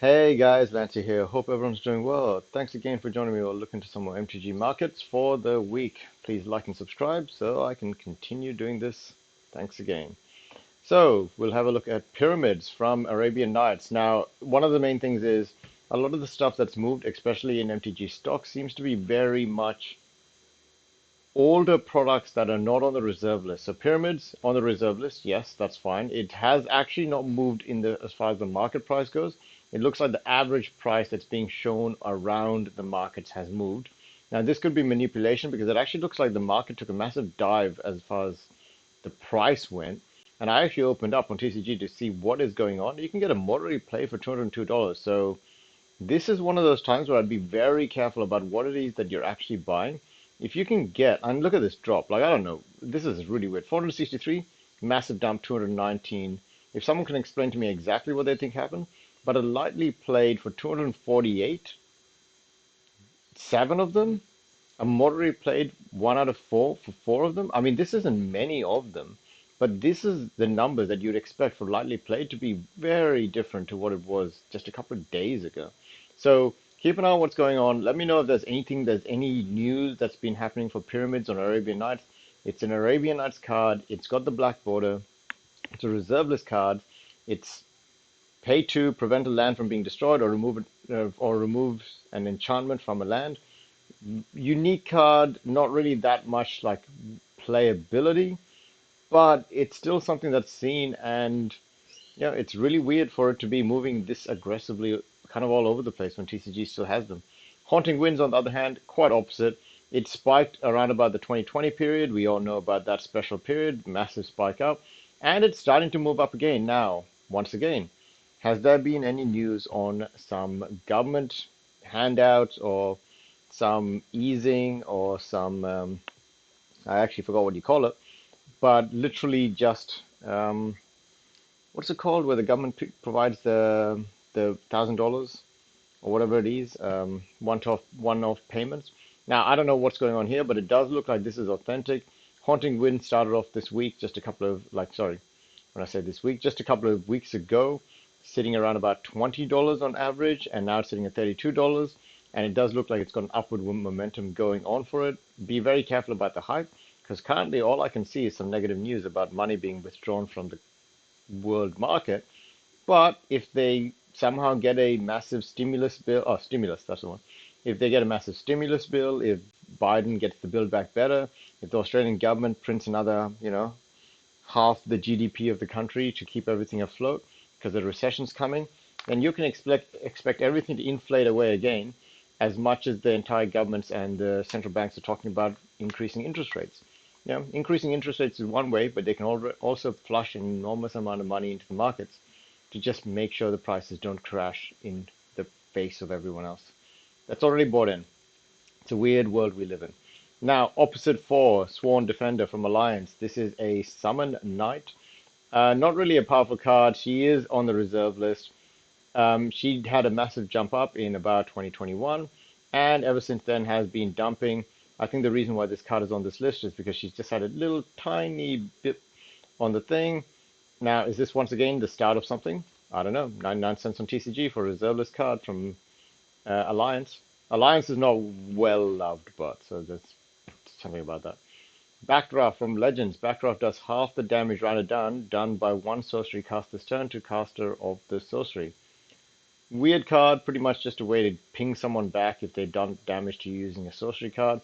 Hey guys, Lancy here. Hope everyone's doing well. Thanks again for joining me. We'll look into some more MTG markets for the week. Please like and subscribe so I can continue doing this. Thanks again. So we'll have a look at pyramids from Arabian Nights. Now, one of the main things is a lot of the stuff that's moved, especially in MTG stock, seems to be very much older products that are not on the reserve list. So pyramids on the reserve list, yes, that's fine. It has actually not moved in the as far as the market price goes. It looks like the average price that's being shown around the markets has moved. Now this could be manipulation because it actually looks like the market took a massive dive as far as the price went. And I actually opened up on TCG to see what is going on. You can get a moderate play for $202. So this is one of those times where I'd be very careful about what it is that you're actually buying. If you can get, and look at this drop, like I don't know, this is really weird. 463, massive dump, 219. If someone can explain to me exactly what they think happened, but a lightly played for 248, seven of them, a moderate played one out of four for four of them. I mean, this isn't many of them, but this is the number that you'd expect for lightly played to be very different to what it was just a couple of days ago. So keep an eye on what's going on. Let me know if there's any news that's been happening for pyramids on Arabian Nights. It's an Arabian Nights card. It's got the black border. It's a reserve list card. It's pay to prevent a land from being destroyed or remove an enchantment from a land. Unique card, not really that much like playability, but it's still something that's seen, and it's really weird for it to be moving this aggressively, kind of all over the place when TCG still has them. Haunting Winds, on the other hand, quite opposite. It spiked around about the 2020 period. We all know about that special period, massive spike up, and it's starting to move up again now. Once again, has there been any news on some government handouts or some easing or some I actually forgot what you call it, but literally just what's it called where the government provides the $1,000 or whatever it is, one-off payments. Now I don't know what's going on here, but it does look like this is authentic. Haunting Wind started off this week, just a couple of sorry, when I say this week, just a couple of weeks ago, sitting around about $20 on average, and now it's sitting at $32. And it does look like it's got an upward momentum going on for it. Be very careful about the hype, because currently all I can see is some negative news about money being withdrawn from the world market. But if they somehow get a massive stimulus bill, oh, stimulus, that's the one. If they get a massive stimulus bill, if Biden gets the Build Back Better, if the Australian government prints another, half the GDP of the country to keep everything afloat because the recession's coming, then you can expect everything to inflate away again, as much as the entire governments and the central banks are talking about increasing interest rates. Increasing interest rates is one way, but they can also flush an enormous amount of money into the markets to just make sure the prices don't crash in the face of everyone else that's already bought in. It's a weird world we live in. Now, opposite four, Sworn Defender from Alliance. This is a Summon Knight. Not really a powerful card. She is on the reserve list. She had a massive jump up in about 2021, and ever since then has been dumping. I think the reason why this card is on this list is because she's just had a little tiny bit on the thing. Now, is this once again the start of something? I don't know. 99 cents on TCG for a reserve list card from Alliance. Alliance is not well loved, but so there's something about that. Backdraft from Legends. Backdraft does half the damage rounded down, done by one sorcery cast this turn to caster of the sorcery. Weird card, pretty much just a way to ping someone back if they've done damage to you using a sorcery card.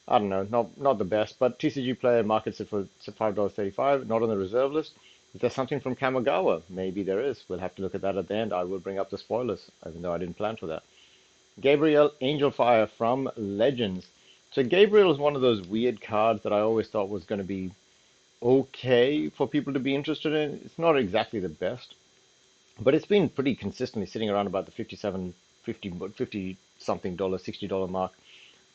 I don't know, not the best, but TCG player markets it for $5.35, not on the reserve list. Is there something from Kamigawa? Maybe there is. We'll have to look at that at the end. I will bring up the spoilers, even though I didn't plan for that. Gabriel Angel Fire from Legends. So Gabriel is one of those weird cards that I always thought was going to be okay for people to be interested in. It's not exactly the best, but it's been pretty consistently sitting around about the 57, 50 something dollar, $60 mark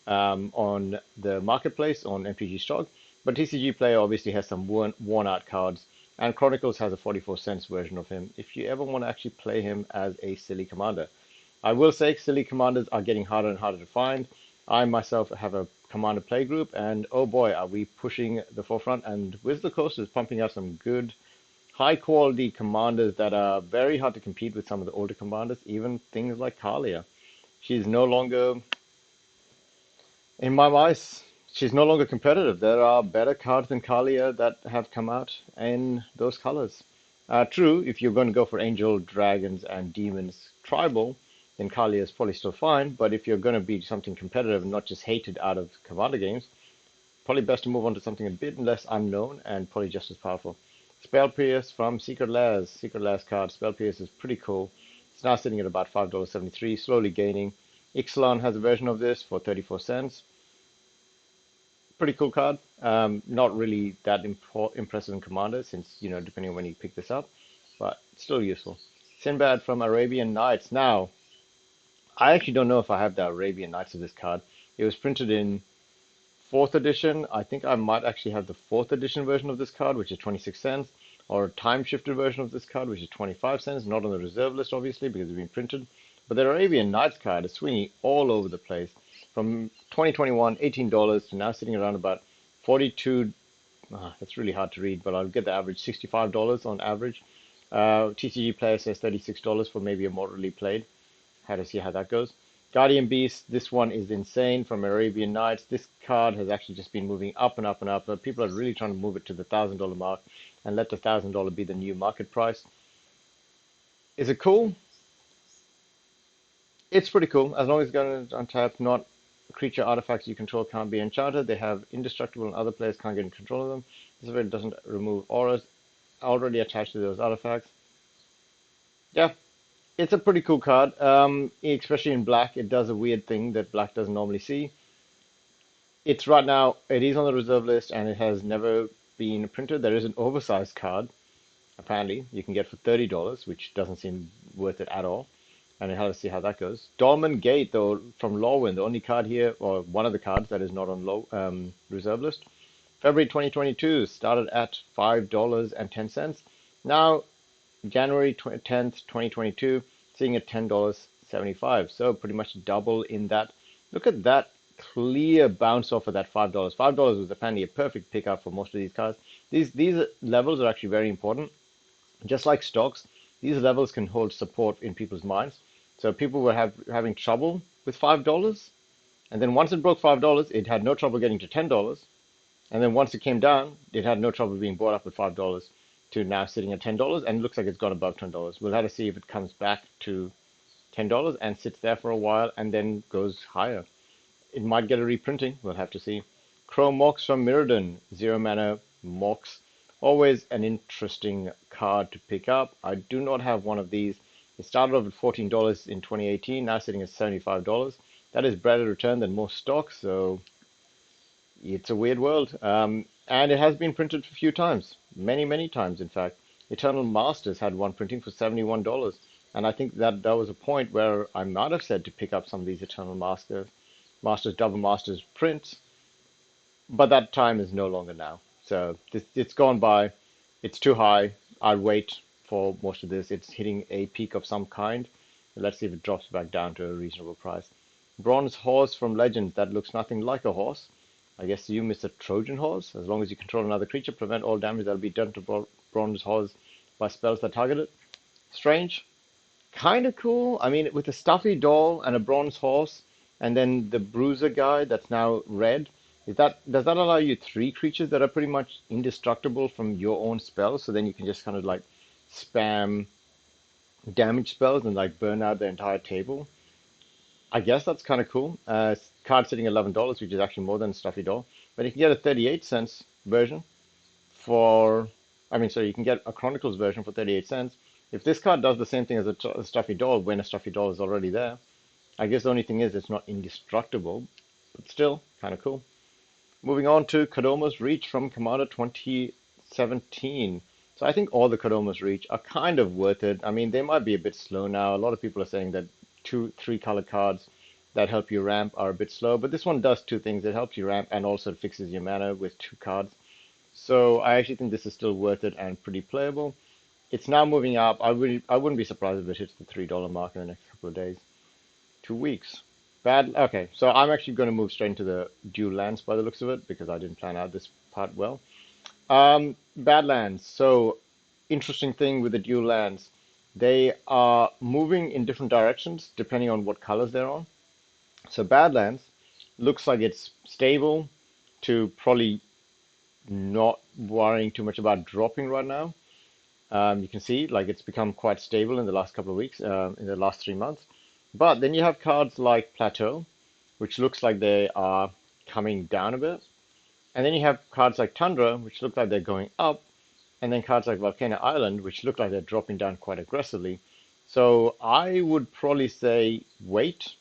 on the marketplace on MTG stock. But TCG Player obviously has some worn out cards, and Chronicles has a 44 cents version of him if you ever want to actually play him as a silly commander. I will say silly commanders are getting harder and harder to find. I myself have a commander play group, and oh boy, are we pushing the forefront. And Wizard of the Coast is pumping out some good high quality commanders that are very hard to compete with some of the older commanders, even things like Kalia. She's no longer, in my eyes, she's no longer competitive. There are better cards than Kalia that have come out in those colors. True, if you're going to go for Angel, Dragons, and Demons Tribal, then Kalia is probably still fine. But if you're going to be something competitive and not just hated out of Commander games, probably best to move on to something a bit less unknown and probably just as powerful. Spell Pierce from Secret Lairs. Secret Lairs card. Spell Pierce is pretty cool. It's now sitting at about $5.73, slowly gaining. Ixalan has a version of this for 34 cents. Pretty cool card. Not really that impressive in Commander since, depending on when you pick this up, but still useful. Sindbad from Arabian Nights. Now, I actually don't know if I have the Arabian Nights of this card. It was printed in fourth edition. I think I might actually have the fourth edition version of this card, which is 26 cents, or a time shifted version of this card, which is 25 cents. Not on the reserve list, obviously, because it's been printed. But the Arabian Nights card is swinging all over the place. From 2021, $18 to now sitting around about 42. That's really hard to read, but I'll get the average $65 on average. TCG player says $36 for maybe a moderately played. Had to see how that goes. Guardian Beast, this one is insane from Arabian Nights. This card has actually just been moving up and up and up. But people are really trying to move it to the $1,000 mark and let the $1,000 be the new market price. Is it cool? It's pretty cool. As long as it's going to untap, not creature artifacts you control can't be enchanted. They have indestructible and other players can't get in control of them. This way it doesn't remove auras already attached to those artifacts. Yeah, it's a pretty cool card, especially in black. It does a weird thing that black doesn't normally see. It's right now, it is on the reserve list and it has never been printed. There is an oversized card, apparently, you can get for $30, which doesn't seem worth it at all. And we'll have to see how that goes. Dolmen Gate, though, from Lorwyn, the only card here, or one of the cards that is not on low reserve list. February 2022 started at $5.10. Now January 10th, 2022, seeing at $10.75. So pretty much double in that. Look at that clear bounce off of that $5. $5 was apparently a perfect pickup for most of these cards. These levels are actually very important. Just like stocks, these levels can hold support in people's minds. So people were having trouble with $5, and then once it broke $5, it had no trouble getting to $10. And then once it came down, it had no trouble being bought up at $5 to now sitting at $10, and it looks like it's gone above $10. We'll have to see if it comes back to $10 and sits there for a while and then goes higher. It might get a reprinting, we'll have to see. Chrome Mox from Mirrodin, 0 mana Mox. Always an interesting card to pick up. I do not have one of these. It started off at $14 in 2018, now sitting at $75. That is better return than most stocks, so it's a weird world. And it has been printed a few times, many, many times, in fact. Eternal Masters had one printing for $71. And I think that was a point where I might have said to pick up some of these Eternal Masters, Double Masters prints, but that time is no longer now. So it's gone by. It's too high. I'll wait for most of this. It's hitting a peak of some kind. Let's see if it drops back down to a reasonable price. Bronze Horse from Legends. That looks nothing like a horse. I guess you miss a Trojan Horse. As long as you control another creature, prevent all damage that will be done to Bronze Horse by spells that target it. Strange. Kind of cool. I mean, with a stuffy doll and a bronze horse, and then the bruiser guy that's now red. Does that allow you three creatures that are pretty much indestructible from your own spells? So then you can just kind of like spam damage spells and like burn out the entire table. I guess that's kind of cool. Card sitting at $11, which is actually more than Stuffy Doll. But you can get a 38 cents version for, I mean, so you can get a Chronicles version for 38 cents. If this card does the same thing as a Stuffy Doll when a Stuffy Doll is already there, I guess the only thing is it's not indestructible, but still kind of cool. Moving on to Kodoma's Reach from Commander 2017. So I think all the Kodoma's Reach are kind of worth it. I mean, they might be a bit slow now. A lot of people are saying that 2, 3 color cards that help you ramp are a bit slow, but this one does two things. It helps you ramp and also fixes your mana with 2 cards. So I actually think this is still worth it and pretty playable. It's now moving up. I wouldn't be surprised if it hits the $3 mark in the next couple of days. 2 weeks. Bad. Okay, so I'm actually going to move straight into the dual lands by the looks of it because I didn't plan out this part well. Badlands. So interesting thing with the dual lands. They are moving in different directions depending on what colors they're on. So Badlands looks like it's stable to probably not worrying too much about dropping right now. You can see like it's become quite stable in the last couple of weeks, in the last 3 months. But then you have cards like Plateau, which looks like they are coming down a bit. And then you have cards like Tundra, which look like they're going up. And then cards like Volcano Island, which look like they're dropping down quite aggressively. So I would probably say wait.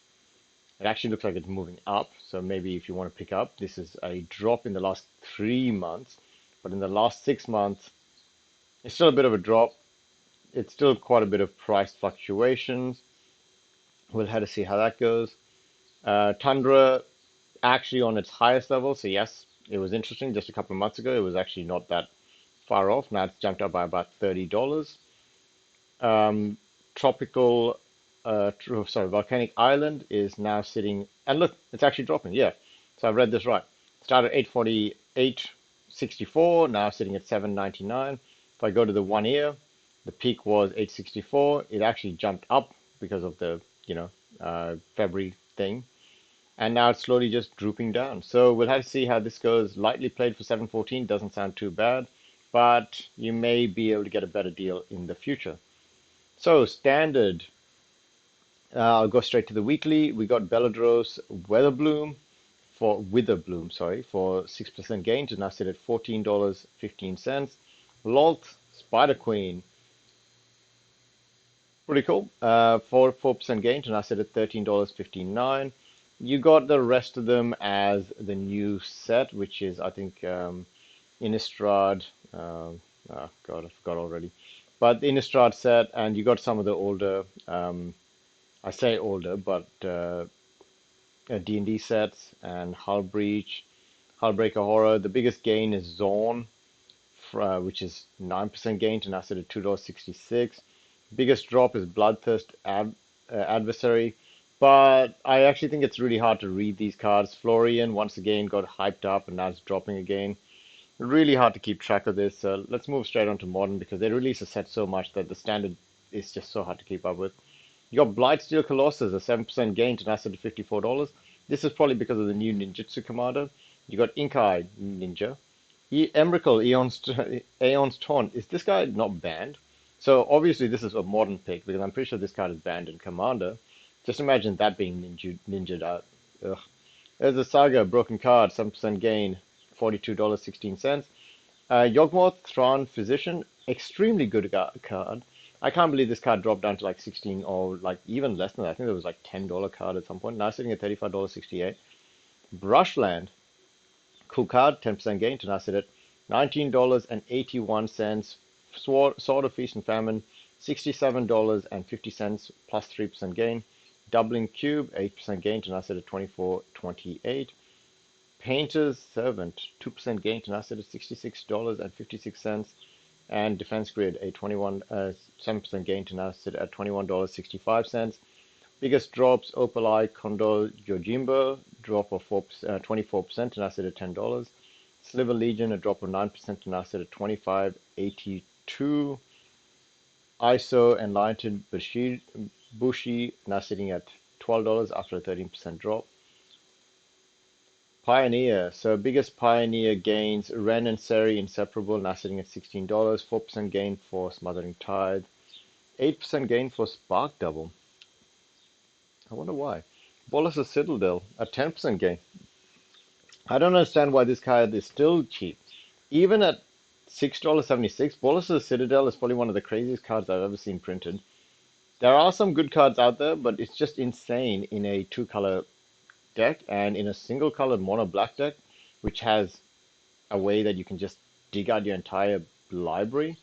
It actually looks like it's moving up. So maybe if you want to pick up, this is a drop in the last 3 months. But in the last 6 months, it's still a bit of a drop. It's still quite a bit of price fluctuations. We'll have to see how that goes. Tundra actually on its highest level. So yes, it was interesting. Just a couple of months ago, it was actually not that far off. Now it's jumped up by about $30. Um, tropical, sorry, Volcanic Island is now sitting, and look, it's actually dropping. Yeah, so I read this right. Started at 848.64, now sitting at 799. If I go to the 1 year, the peak was 864. It actually jumped up because of the, February thing, and now it's slowly just drooping down. So we'll have to see how this goes. Lightly played for 714 doesn't sound too bad, but you may be able to get a better deal in the future. So standard, I'll go straight to the weekly. We got Beladros Witherbloom, sorry, for 6% gain to now sit at $14.15. Lolt Spider Queen, pretty cool. For 4% gain to now sit at $13.59. You got the rest of them as the new set, which is I think Innistrad. Oh God, I forgot already. But the Innistrad set, and you got some of the older. I say older, but D&D sets and Hull Breach, Hullbreaker Horror. The biggest gain is Zorn, which is 9% gain to now sit at $2.66. Biggest drop is Bloodthirst Adversary, but I actually think it's really hard to read these cards. Florian once again got hyped up and now it's dropping again. Really hard to keep track of this. Let's move straight on to Modern because they release a set so much that the standard is just so hard to keep up with. You got Blightsteel Colossus, a 7% gain to Nasdaq at $54. This is probably because of the new Ninjutsu Commander. You got Ink-Eye Ninja. Emrakul, Aeon's Taunt. Is this guy not banned? So obviously this is a modern pick because I'm pretty sure this card is banned in Commander. Just imagine that being ninja'd out. Ugh. There's a Saga, Broken Card, 7% gain, $42.16. Yawgmoth Thrawn Physician, extremely good card. I can't believe this card dropped down to like 16 or like even less than that. I think it was like $10 card at some point. Now sitting at $35.68. Brushland, cool card, 10% gain to now sit at $19.81. Sword of Feast and Famine, $67.50 plus 3% gain. Doubling Cube, 8% gain to now sit at $24.28. Painter's Servant, 2% gain to now sit at $66.56. And Defense Grid, a 7% gain to now sit at $21.65. Biggest drops, Opalai, Kondo, Yojimbo, drop of 24% to now sit at $10. Sliver Legion, a drop of 9% to now sit at $25.82. ISO Enlightened Bushi, now sitting at $12 after a 13% drop. Pioneer, so biggest Pioneer gains, Ren and Seri Inseparable, now sitting at $16, 4% gain for Smothering Tide, 8% gain for Spark Double. I wonder why. Bolas' Citadel, a 10% gain. I don't understand why this card is still cheap. Even at $6.76, Bolas' Citadel is probably one of the craziest cards I've ever seen printed. There are some good cards out there, but it's just insane in a two-color deck and in a single color mono black deck, which has a way that you can just dig out your entire library.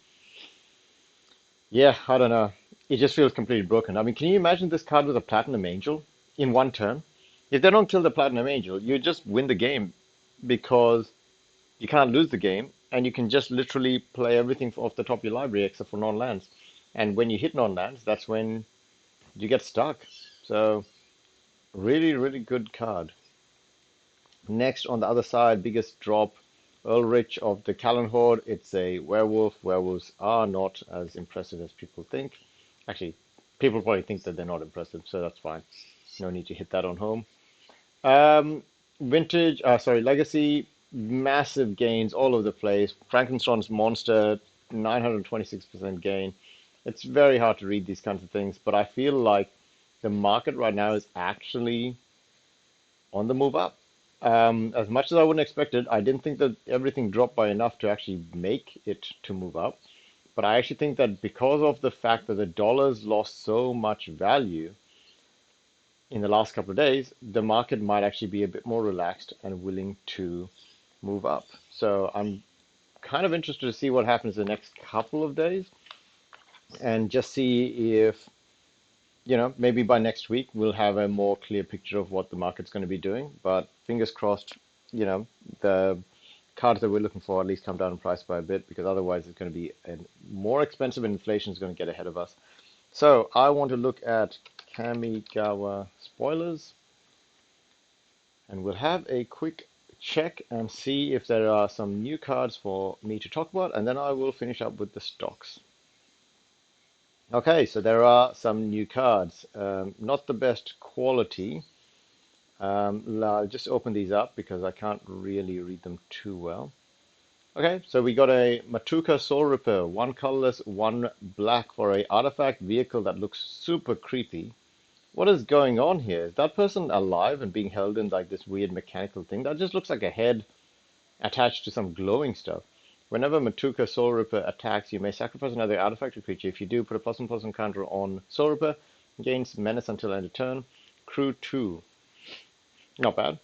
Yeah, I don't know. It just feels completely broken. I mean, can you imagine this card with a Platinum Angel in one turn? If they don't kill the Platinum Angel, you just win the game because you can't lose the game and you can just literally play everything off the top of your library except for non-lands. And when you hit non-lands, that's when you get stuck. So, really, really good card. Next, on the other side, biggest drop, Ulrich of the Callan Horde. It's a werewolf. Werewolves are not as impressive as people think. Actually, people probably think that they're not impressive, so that's fine. No need to hit that on home. Um, Legacy, massive gains all over the place. Frankenstein's monster, 926% gain. It's very hard to read these kinds of things, but I feel like the market right now is actually on the move up. As much as I wouldn't expect it, I didn't think that everything dropped by enough to actually make it to move up. But I actually think that because of the fact that the dollar's lost so much value in the last couple of days, the market might actually be a bit more relaxed and willing to move up. So I'm kind of interested to see what happens the next couple of days and just see if, maybe by next week we'll have a more clear picture of what the market's going to be doing. But fingers crossed, the cards that we're looking for at least come down in price by a bit because otherwise it's going to be more expensive and inflation is going to get ahead of us. So I want to look at Kamigawa spoilers and we'll have a quick check and see if there are some new cards for me to talk about, and then I will finish up with the stocks. Okay, so there are some new cards. Not the best quality. I'll just open these up because I can't really read them too well. Okay, so we got a Matuka Soul Ripper, one colorless, one black for a artifact vehicle that looks super creepy. What is going on here? Is that person alive and being held in like this weird mechanical thing? That just looks like a head attached to some glowing stuff. Whenever Matuka Soul Ripper attacks, you may sacrifice another artifact or creature. If you do, put a +1/+1 counter on Soul Ripper. Gains menace until end of turn. Crew 2. Not bad.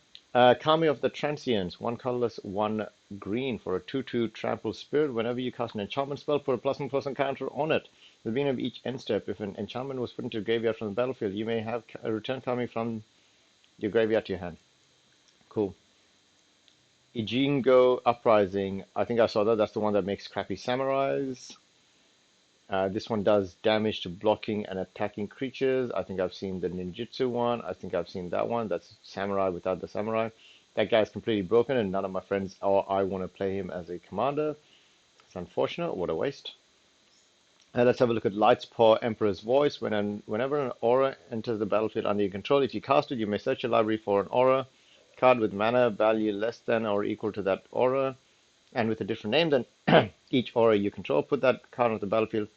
Kami of the Transients. One colorless, one green for a 2/2 trample spirit. Whenever you cast an enchantment spell, put a +1/+1 counter on it. At the beginning of each end step, if an enchantment was put into your graveyard from the battlefield, you may have a return Kami from your graveyard to your hand. Cool. Ijingo Uprising. I think I saw that. That's the one that makes crappy samurais. This one does damage to blocking and attacking creatures. I think I've seen the ninjutsu one. I think I've seen that one. That's samurai without the samurai. That guy's completely broken, and none of my friends or I want to play him as a commander. It's unfortunate. What a waste. Let's have a look at Light's Paw Emperor's Voice. Whenever an aura enters the battlefield under your control, if you cast it, you may search your library for an aura card with mana value less than or equal to that aura, and with a different name than each aura you control. Put that card on the battlefield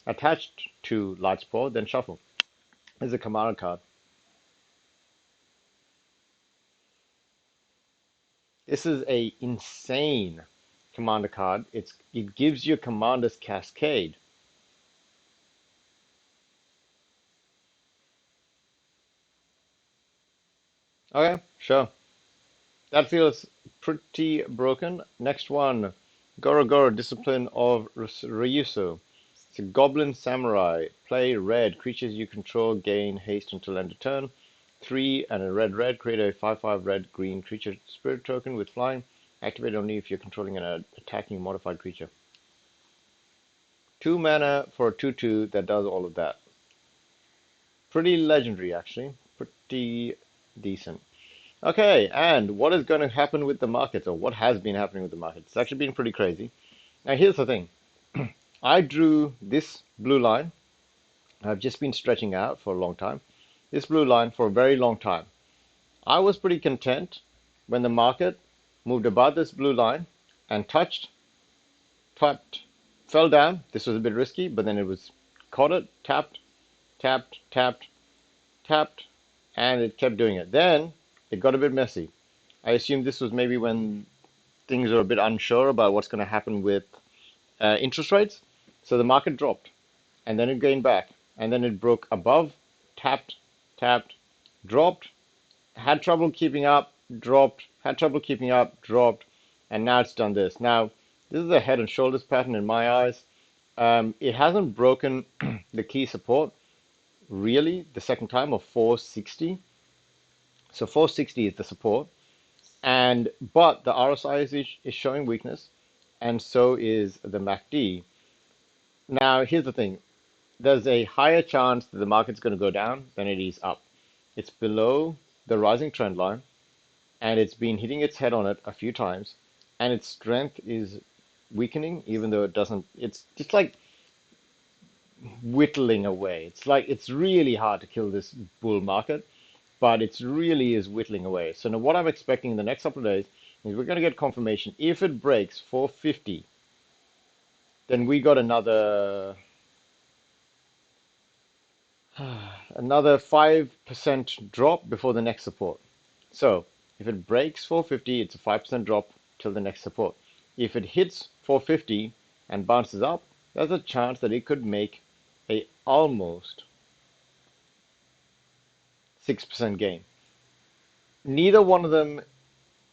attached to Light's Paw, then shuffle. This is a commander card. This is a insane commander card. It gives you Commander's Cascade. Okay, sure. That feels pretty broken. Next one, Goro Goro, Discipline of Ryuso. It's a Goblin Samurai. Play red. Creatures you control gain haste until end of turn. 3 and a red red. Create a 5/5 red green creature spirit token with flying. Activate only if you're controlling an attacking modified creature. 2 mana for a 2/2 that does all of that. Pretty legendary, actually. Pretty decent. Okay, and what is going to happen with the markets, or what has been happening with the markets? It's actually been pretty crazy. Now, here's the thing. I drew this blue line. I've just been stretching out for a long time. This blue line for a very long time. I was pretty content when the market moved above this blue line and tapped, fell down. This was a bit risky, but then it was caught it, tapped, tapped, tapped, tapped, and it kept doing it. Then it got a bit messy. I assume this was maybe when things are a bit unsure about what's going to happen with interest rates. So the market dropped and then it gained back and then it broke above, tapped, tapped, dropped, had trouble keeping up, dropped, had trouble keeping up, dropped, and now it's done this. Now, this is a head and shoulders pattern in my eyes. It hasn't broken the key support really the second time of 460. So 460 is the support. But the RSI is showing weakness, and so is the MACD. Now, here's the thing. There's a higher chance that the market's going to go down than it is up. It's below the rising trend line, and it's been hitting its head on it a few times. and its strength is weakening, even though it doesn't. It's just like whittling away. It's like it's really hard to kill this bull market, but it's really is whittling away. So now what I'm expecting in the next couple of days is we're going to get confirmation. If it breaks 450, then we got another 5% drop before the next support. So if it breaks 450, it's a 5% drop till the next support. If it hits 450 and bounces up, there's a chance that it could make a almost 6% gain. Neither one of them.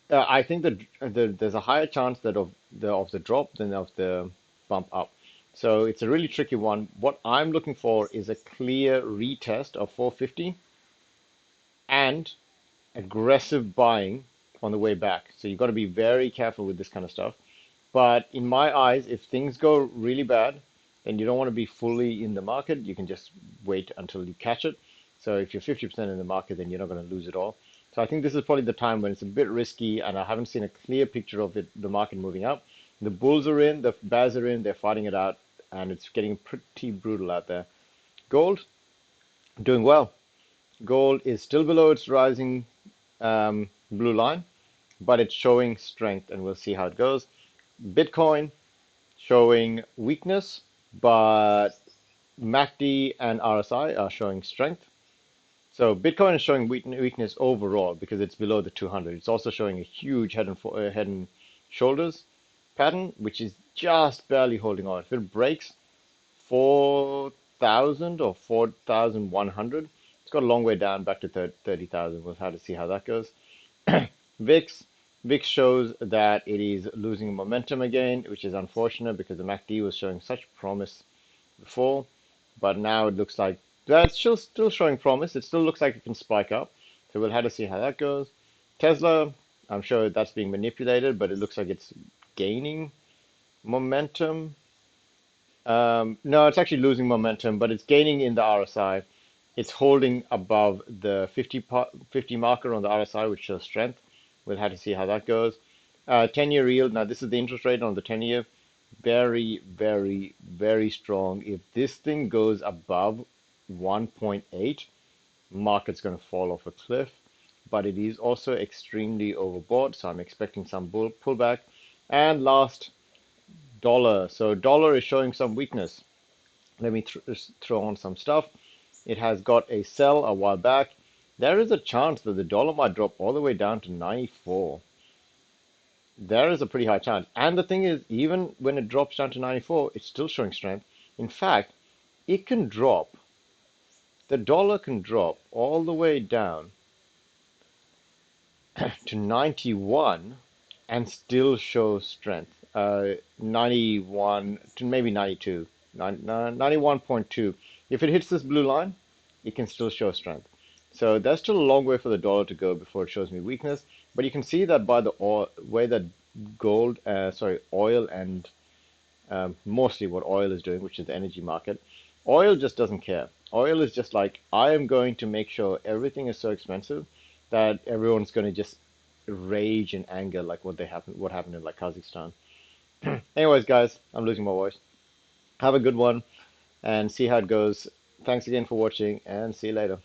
I think that there's a higher chance that of the drop than of the bump up. So it's a really tricky one. What I'm looking for is a clear retest of 450 and aggressive buying on the way back. So you've got to be very careful with this kind of stuff. But in my eyes, if things go really bad, then you don't want to be fully in the market. You can just wait until you catch it. So if you're 50% in the market, then you're not going to lose it all. So I think this is probably the time when it's a bit risky, and I haven't seen a clear picture of it, the market moving up. The bulls are in, the bears are in, they're fighting it out, and it's getting pretty brutal out there. Gold, doing well. Gold is still below its rising blue line, but it's showing strength, and we'll see how it goes. Bitcoin showing weakness, but MACD and RSI are showing strength. So Bitcoin is showing weakness overall because it's below the 200. It's also showing a huge head and shoulders pattern, which is just barely holding on. If it breaks 4,000 or 4,100, it's got a long way down back to 30,000. We'll have to see how that goes. VIX, VIX shows that it is losing momentum again, which is unfortunate because the MACD was showing such promise before, but now it looks like that's still showing promise. It still looks like it can spike up, so we'll have to see how that goes. Tesla, I'm sure that's being manipulated, but it looks like it's gaining momentum. No, it's actually losing momentum, but it's gaining in the RSI. It's holding above the 50 marker on the RSI, which shows strength. We'll have to see how that goes. 10-year yield. Now, this is the interest rate on the 10-year. Very, very, very strong. If this thing goes above 1.8, market's going to fall off a cliff. But it is also extremely overbought, so I'm expecting some pullback. And last, dollar. So dollar is showing some weakness. Let me throw on some stuff. It has got a sell a while back. There is a chance that the dollar might drop all the way down to 94. There is a pretty high chance. And the thing is, even when it drops down to 94, it's still showing strength. In fact, it can drop, the dollar can drop all the way down to 91 and still show strength. 91 to maybe 92, 91.2. If it hits this blue line, it can still show strength. So there's still a long way for the dollar to go before it shows me weakness. But you can see that by the way that oil and mostly what oil is doing, which is the energy market, oil just doesn't care. Oil is just like, I am going to make sure everything is so expensive that everyone's going to just rage in anger like what happened in like Kazakhstan. Anyways, guys, I'm losing my voice. Have a good one and see how it goes. Thanks again for watching and see you later.